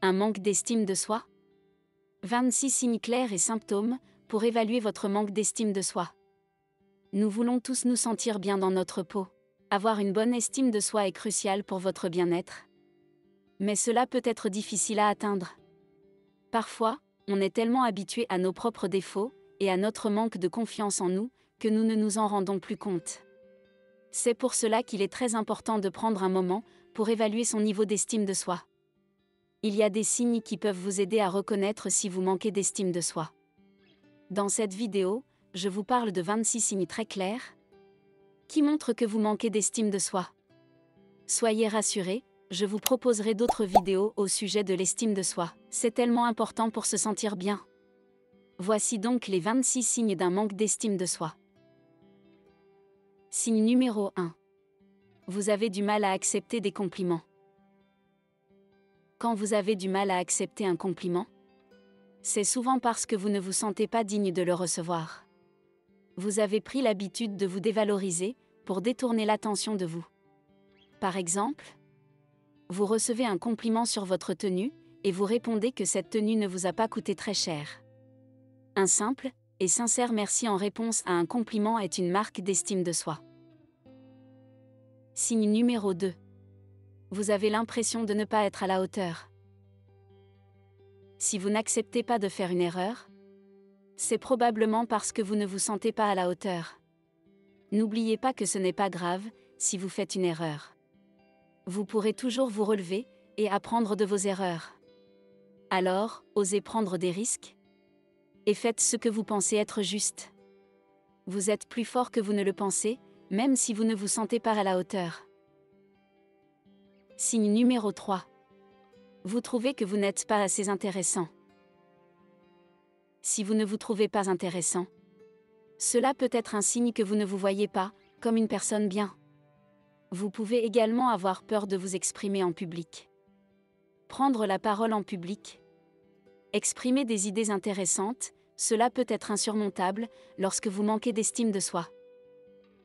Un manque d'estime de soi? 26 signes clairs et symptômes pour évaluer votre manque d'estime de soi. Nous voulons tous nous sentir bien dans notre peau. Avoir une bonne estime de soi est crucial pour votre bien-être. Mais cela peut être difficile à atteindre. Parfois, on est tellement habitué à nos propres défauts et à notre manque de confiance en nous que nous ne nous en rendons plus compte. C'est pour cela qu'il est très important de prendre un moment pour évaluer son niveau d'estime de soi. Il y a des signes qui peuvent vous aider à reconnaître si vous manquez d'estime de soi. Dans cette vidéo, je vous parle de 26 signes très clairs qui montrent que vous manquez d'estime de soi. Soyez rassurés, je vous proposerai d'autres vidéos au sujet de l'estime de soi. C'est tellement important pour se sentir bien. Voici donc les 26 signes d'un manque d'estime de soi. Signe numéro 1. Vous avez du mal à accepter des compliments. Quand vous avez du mal à accepter un compliment, c'est souvent parce que vous ne vous sentez pas digne de le recevoir. Vous avez pris l'habitude de vous dévaloriser pour détourner l'attention de vous. Par exemple, vous recevez un compliment sur votre tenue et vous répondez que cette tenue ne vous a pas coûté très cher. Un simple et sincère merci en réponse à un compliment est une marque d'estime de soi. Signe numéro 2. Vous avez l'impression de ne pas être à la hauteur. Si vous n'acceptez pas de faire une erreur, c'est probablement parce que vous ne vous sentez pas à la hauteur. N'oubliez pas que ce n'est pas grave si vous faites une erreur. Vous pourrez toujours vous relever et apprendre de vos erreurs. Alors, osez prendre des risques et faites ce que vous pensez être juste. Vous êtes plus fort que vous ne le pensez, même si vous ne vous sentez pas à la hauteur. Signe numéro 3. Vous trouvez que vous n'êtes pas assez intéressant. Si vous ne vous trouvez pas intéressant, cela peut être un signe que vous ne vous voyez pas comme une personne bien. Vous pouvez également avoir peur de vous exprimer en public. Prendre la parole en public, exprimer des idées intéressantes, cela peut être insurmontable lorsque vous manquez d'estime de soi.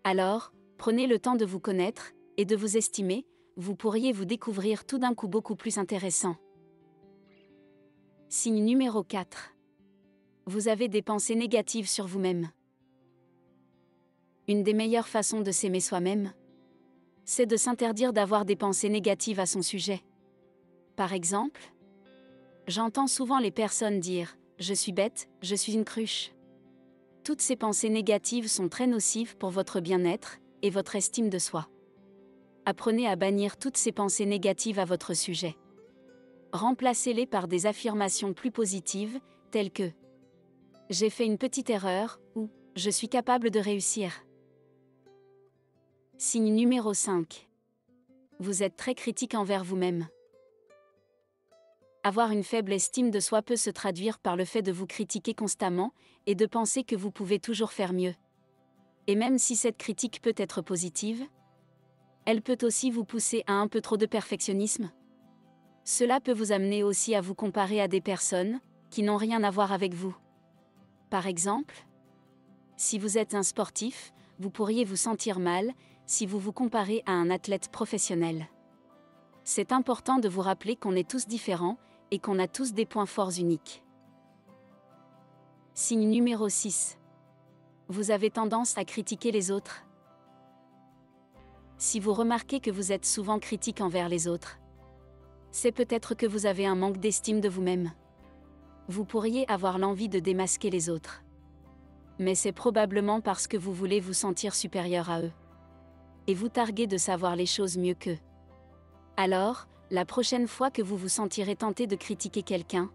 Alors, prenez le temps de vous connaître et de vous estimer, vous pourriez vous découvrir tout d'un coup beaucoup plus intéressant. Signe numéro 4. Vous avez des pensées négatives sur vous-même. Une des meilleures façons de s'aimer soi-même, c'est de s'interdire d'avoir des pensées négatives à son sujet. Par exemple, j'entends souvent les personnes dire « je suis bête, je suis une cruche ». Toutes ces pensées négatives sont très nocives pour votre bien-être et votre estime de soi. Apprenez à bannir toutes ces pensées négatives à votre sujet. Remplacez-les par des affirmations plus positives, telles que « j'ai fait une petite erreur » ou « je suis capable de réussir ». Signe numéro 5. Vous êtes très critique envers vous-même. Avoir une faible estime de soi peut se traduire par le fait de vous critiquer constamment et de penser que vous pouvez toujours faire mieux. Et même si cette critique peut être positive, elle peut aussi vous pousser à un peu trop de perfectionnisme. Cela peut vous amener aussi à vous comparer à des personnes qui n'ont rien à voir avec vous. Par exemple, si vous êtes un sportif, vous pourriez vous sentir mal si vous vous comparez à un athlète professionnel. C'est important de vous rappeler qu'on est tous différents et qu'on a tous des points forts uniques. Signe numéro 6. Vous avez tendance à critiquer les autres. Si vous remarquez que vous êtes souvent critique envers les autres, c'est peut-être que vous avez un manque d'estime de vous-même. Vous pourriez avoir l'envie de démasquer les autres. Mais c'est probablement parce que vous voulez vous sentir supérieur à eux. Et vous targuez de savoir les choses mieux qu'eux. Alors, la prochaine fois que vous vous sentirez tenté de critiquer quelqu'un,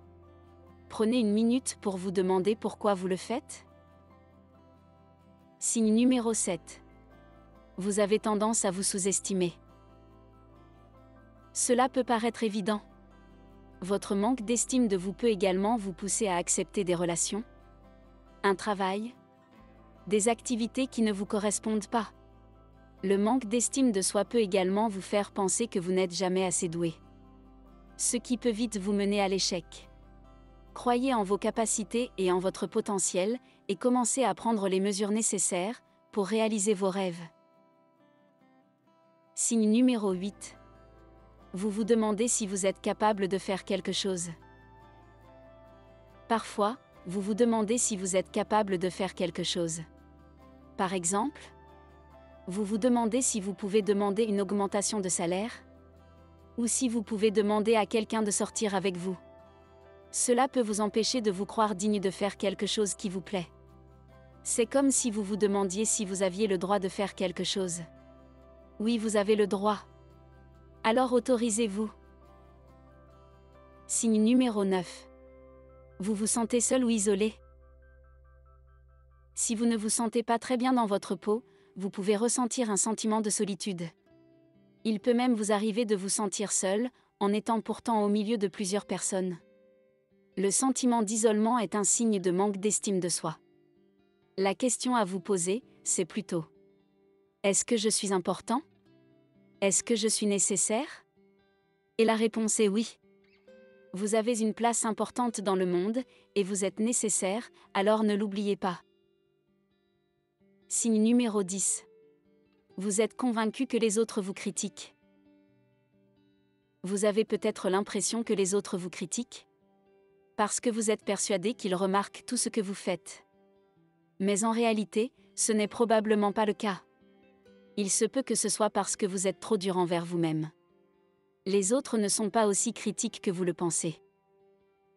prenez une minute pour vous demander pourquoi vous le faites. Signe numéro 7. Vous avez tendance à vous sous-estimer. Cela peut paraître évident. Votre manque d'estime de vous peut également vous pousser à accepter des relations, un travail, des activités qui ne vous correspondent pas. Le manque d'estime de soi peut également vous faire penser que vous n'êtes jamais assez doué, ce qui peut vite vous mener à l'échec. Croyez en vos capacités et en votre potentiel et commencez à prendre les mesures nécessaires pour réaliser vos rêves. Signe numéro 8. Vous vous demandez si vous êtes capable de faire quelque chose. Parfois, vous vous demandez si vous êtes capable de faire quelque chose. Par exemple, vous vous demandez si vous pouvez demander une augmentation de salaire, ou si vous pouvez demander à quelqu'un de sortir avec vous. Cela peut vous empêcher de vous croire digne de faire quelque chose qui vous plaît. C'est comme si vous vous demandiez si vous aviez le droit de faire quelque chose. Oui, vous avez le droit. Alors autorisez-vous. Signe numéro 9. Vous vous sentez seul ou isolé? Si vous ne vous sentez pas très bien dans votre peau, vous pouvez ressentir un sentiment de solitude. Il peut même vous arriver de vous sentir seul, en étant pourtant au milieu de plusieurs personnes. Le sentiment d'isolement est un signe de manque d'estime de soi. La question à vous poser, c'est plutôt: est-ce que je suis important? Est-ce que je suis nécessaire? Et la réponse est oui. Vous avez une place importante dans le monde, et vous êtes nécessaire, alors ne l'oubliez pas. Signe numéro 10. Vous êtes convaincu que les autres vous critiquent. Vous avez peut-être l'impression que les autres vous critiquent, parce que vous êtes persuadé qu'ils remarquent tout ce que vous faites. Mais en réalité, ce n'est probablement pas le cas. Il se peut que ce soit parce que vous êtes trop dur envers vous-même. Les autres ne sont pas aussi critiques que vous le pensez.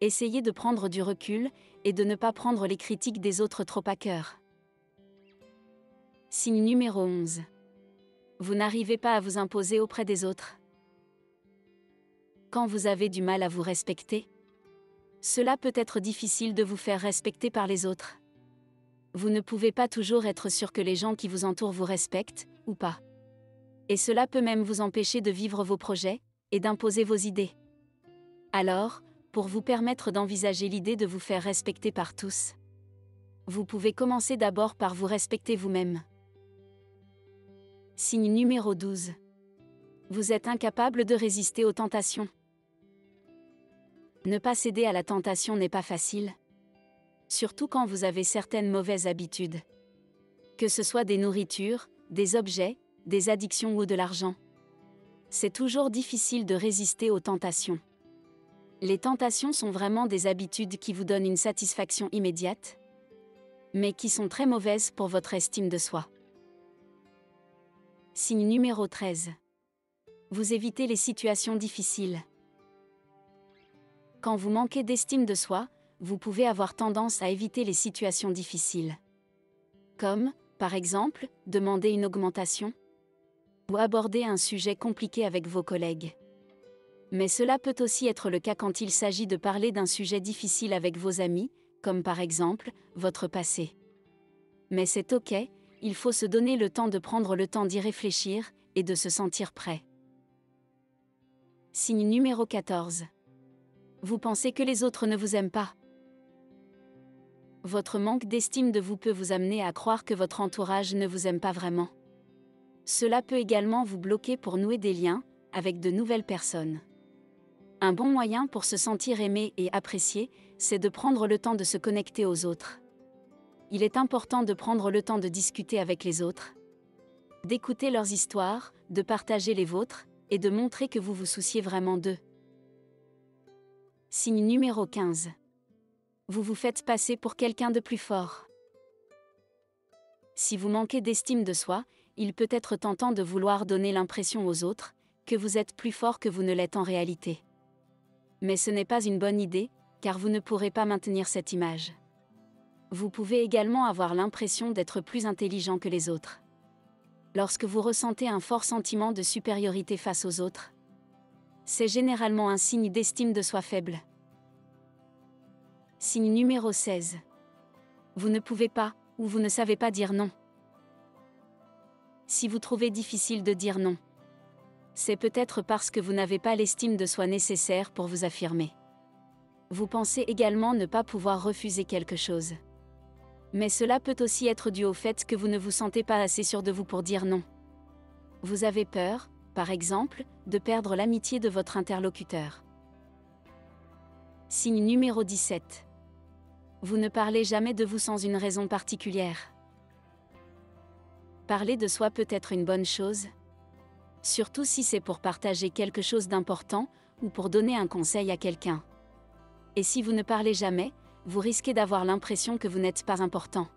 Essayez de prendre du recul, et de ne pas prendre les critiques des autres trop à cœur. Signe numéro 11. Vous n'arrivez pas à vous imposer auprès des autres. Quand vous avez du mal à vous respecter, cela peut être difficile de vous faire respecter par les autres. Vous ne pouvez pas toujours être sûr que les gens qui vous entourent vous respectent, ou pas. Et cela peut même vous empêcher de vivre vos projets, et d'imposer vos idées. Alors, pour vous permettre d'envisager l'idée de vous faire respecter par tous, vous pouvez commencer d'abord par vous respecter vous-même. Signe numéro 12. Vous êtes incapable de résister aux tentations. Ne pas céder à la tentation n'est pas facile. Surtout quand vous avez certaines mauvaises habitudes. Que ce soit des nourritures, des objets, des addictions ou de l'argent. C'est toujours difficile de résister aux tentations. Les tentations sont vraiment des habitudes qui vous donnent une satisfaction immédiate, mais qui sont très mauvaises pour votre estime de soi. Signe numéro 13. Vous évitez les situations difficiles. Quand vous manquez d'estime de soi, vous pouvez avoir tendance à éviter les situations difficiles. Comme, par exemple, demander une augmentation ou aborder un sujet compliqué avec vos collègues. Mais cela peut aussi être le cas quand il s'agit de parler d'un sujet difficile avec vos amis, comme par exemple, votre passé. Mais c'est ok, il faut se donner le temps de prendre le temps d'y réfléchir, et de se sentir prêt. Signe numéro 14. Vous pensez que les autres ne vous aiment pas. Votre manque d'estime de vous peut vous amener à croire que votre entourage ne vous aime pas vraiment. Cela peut également vous bloquer pour nouer des liens, avec de nouvelles personnes. Un bon moyen pour se sentir aimé et apprécié, c'est de prendre le temps de se connecter aux autres. Il est important de prendre le temps de discuter avec les autres, d'écouter leurs histoires, de partager les vôtres, et de montrer que vous vous souciez vraiment d'eux. Signe numéro 15. Vous vous faites passer pour quelqu'un de plus fort. Si vous manquez d'estime de soi, il peut être tentant de vouloir donner l'impression aux autres que vous êtes plus fort que vous ne l'êtes en réalité. Mais ce n'est pas une bonne idée, car vous ne pourrez pas maintenir cette image. Vous pouvez également avoir l'impression d'être plus intelligent que les autres. Lorsque vous ressentez un fort sentiment de supériorité face aux autres, c'est généralement un signe d'estime de soi faible. Signe numéro 16. Vous ne pouvez pas, ou vous ne savez pas dire non. Si vous trouvez difficile de dire non, c'est peut-être parce que vous n'avez pas l'estime de soi nécessaire pour vous affirmer. Vous pensez également ne pas pouvoir refuser quelque chose. Mais cela peut aussi être dû au fait que vous ne vous sentez pas assez sûr de vous pour dire non. Vous avez peur, par exemple, de perdre l'amitié de votre interlocuteur. Signe numéro 17. Vous ne parlez jamais de vous sans une raison particulière. Parler de soi peut être une bonne chose, Surtout si c'est pour partager quelque chose d'important ou pour donner un conseil à quelqu'un. Et si vous ne parlez jamais, vous risquez d'avoir l'impression que vous n'êtes pas important.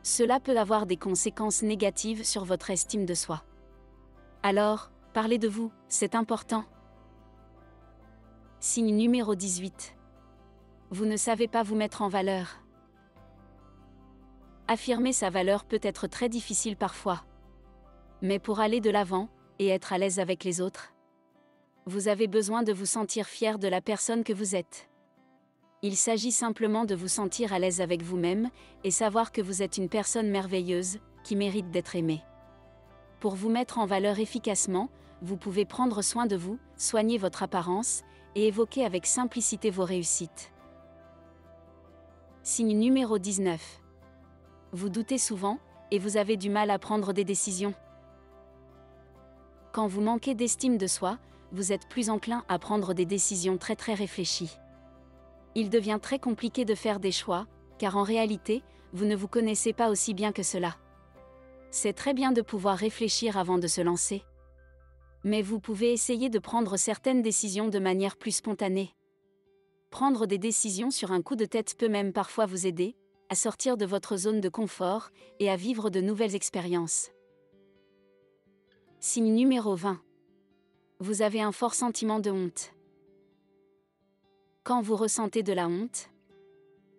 Cela peut avoir des conséquences négatives sur votre estime de soi. Alors, parlez de vous, c'est important. Signe numéro 18. Vous ne savez pas vous mettre en valeur. Affirmer sa valeur peut être très difficile parfois. Mais pour aller de l'avant, et être à l'aise avec les autres, vous avez besoin de vous sentir fier de la personne que vous êtes. Il s'agit simplement de vous sentir à l'aise avec vous-même, et savoir que vous êtes une personne merveilleuse, qui mérite d'être aimée. Pour vous mettre en valeur efficacement, vous pouvez prendre soin de vous, soigner votre apparence, et évoquer avec simplicité vos réussites. Signe numéro 19. Vous doutez souvent, et vous avez du mal à prendre des décisions. Quand vous manquez d'estime de soi, vous êtes plus enclin à prendre des décisions très réfléchies. Il devient très compliqué de faire des choix, car en réalité, vous ne vous connaissez pas aussi bien que cela. C'est très bien de pouvoir réfléchir avant de se lancer. Mais vous pouvez essayer de prendre certaines décisions de manière plus spontanée. Prendre des décisions sur un coup de tête peut même parfois vous aider à sortir de votre zone de confort et à vivre de nouvelles expériences. Signe numéro 20. Vous avez un fort sentiment de honte. Quand vous ressentez de la honte,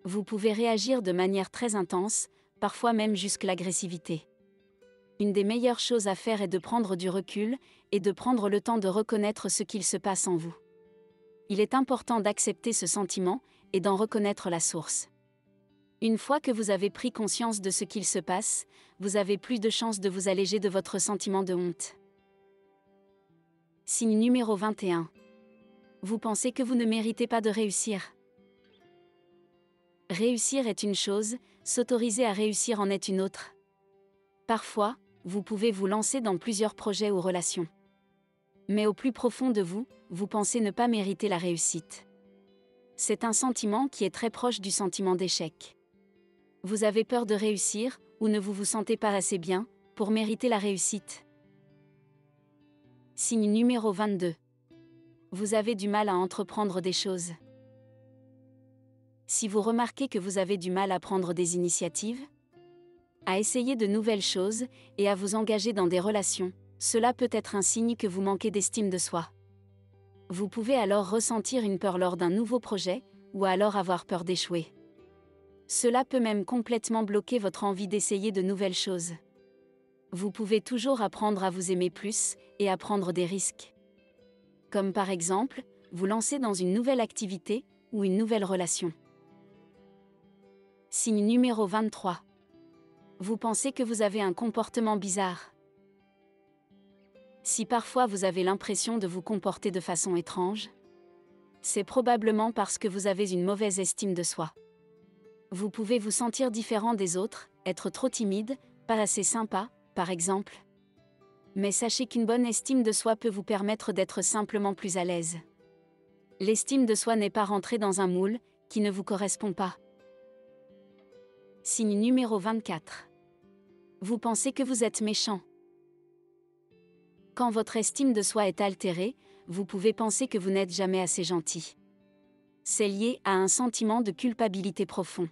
vous pouvez réagir de manière très intense, parfois même jusqu'à l'agressivité. Une des meilleures choses à faire est de prendre du recul et de prendre le temps de reconnaître ce qu'il se passe en vous. Il est important d'accepter ce sentiment et d'en reconnaître la source. Une fois que vous avez pris conscience de ce qu'il se passe, vous avez plus de chances de vous alléger de votre sentiment de honte. Signe numéro 21. Vous pensez que vous ne méritez pas de réussir. Réussir est une chose, s'autoriser à réussir en est une autre. Parfois, vous pouvez vous lancer dans plusieurs projets ou relations. Mais au plus profond de vous, vous pensez ne pas mériter la réussite. C'est un sentiment qui est très proche du sentiment d'échec. Vous avez peur de réussir, ou ne vous sentez pas assez bien, pour mériter la réussite. Signe numéro 22. Vous avez du mal à entreprendre des choses. Si vous remarquez que vous avez du mal à prendre des initiatives, à essayer de nouvelles choses, et à vous engager dans des relations, cela peut être un signe que vous manquez d'estime de soi. Vous pouvez alors ressentir une peur lors d'un nouveau projet, ou alors avoir peur d'échouer. Cela peut même complètement bloquer votre envie d'essayer de nouvelles choses. Vous pouvez toujours apprendre à vous aimer plus, et à prendre des risques. Comme par exemple, vous lancer dans une nouvelle activité, ou une nouvelle relation. Signe numéro 23. Vous pensez que vous avez un comportement bizarre. Si parfois vous avez l'impression de vous comporter de façon étrange, c'est probablement parce que vous avez une mauvaise estime de soi. Vous pouvez vous sentir différent des autres, être trop timide, pas assez sympa, par exemple. Mais sachez qu'une bonne estime de soi peut vous permettre d'être simplement plus à l'aise. L'estime de soi n'est pas rentrée dans un moule qui ne vous correspond pas. Signe numéro 24. Vous pensez que vous êtes méchant. Quand votre estime de soi est altérée, vous pouvez penser que vous n'êtes jamais assez gentil. C'est lié à un sentiment de culpabilité profond.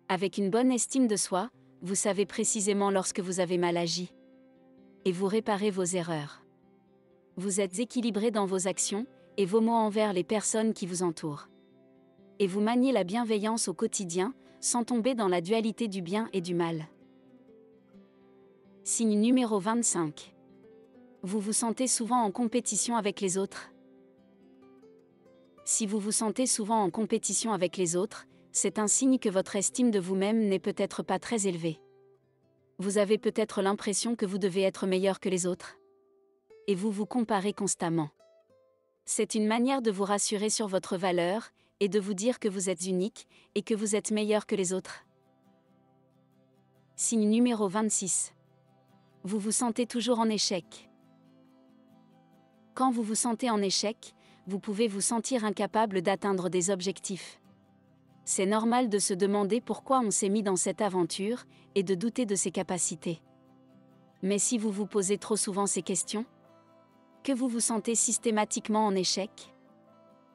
Avec une bonne estime de soi, vous savez précisément lorsque vous avez mal agi. Et vous réparez vos erreurs. Vous êtes équilibré dans vos actions et vos mots envers les personnes qui vous entourent. Et vous maniez la bienveillance au quotidien, sans tomber dans la dualité du bien et du mal. Signe numéro 25. Vous vous sentez souvent en compétition avec les autres. Si vous vous sentez souvent en compétition avec les autres, c'est un signe que votre estime de vous-même n'est peut-être pas très élevée. Vous avez peut-être l'impression que vous devez être meilleur que les autres. Et vous vous comparez constamment. C'est une manière de vous rassurer sur votre valeur, et de vous dire que vous êtes unique, et que vous êtes meilleur que les autres. Signe numéro 26. Vous vous sentez toujours en échec. Quand vous vous sentez en échec, vous pouvez vous sentir incapable d'atteindre des objectifs. C'est normal de se demander pourquoi on s'est mis dans cette aventure, et de douter de ses capacités. Mais si vous vous posez trop souvent ces questions, que vous vous sentez systématiquement en échec,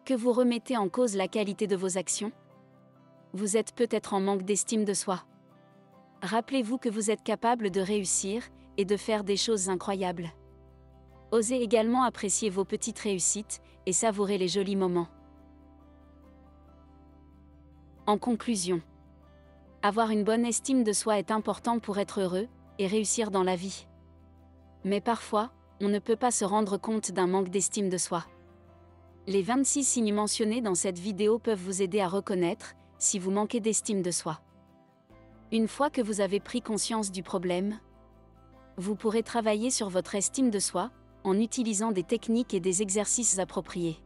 que vous remettez en cause la qualité de vos actions, vous êtes peut-être en manque d'estime de soi. Rappelez-vous que vous êtes capable de réussir et de faire des choses incroyables. Osez également apprécier vos petites réussites et savourer les jolis moments. En conclusion, avoir une bonne estime de soi est important pour être heureux et réussir dans la vie. Mais parfois, on ne peut pas se rendre compte d'un manque d'estime de soi. Les 26 signes mentionnés dans cette vidéo peuvent vous aider à reconnaître si vous manquez d'estime de soi. Une fois que vous avez pris conscience du problème, vous pourrez travailler sur votre estime de soi en utilisant des techniques et des exercices appropriés.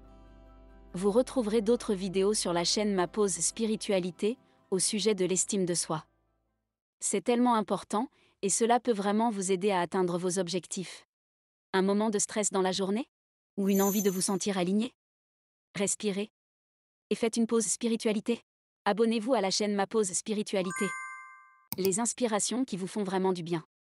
Vous retrouverez d'autres vidéos sur la chaîne Ma Pause Spiritualité au sujet de l'estime de soi. C'est tellement important et cela peut vraiment vous aider à atteindre vos objectifs. Un moment de stress dans la journée? Ou une envie de vous sentir aligné? Respirez et faites une pause spiritualité. Abonnez-vous à la chaîne Ma Pause Spiritualité. Les inspirations qui vous font vraiment du bien.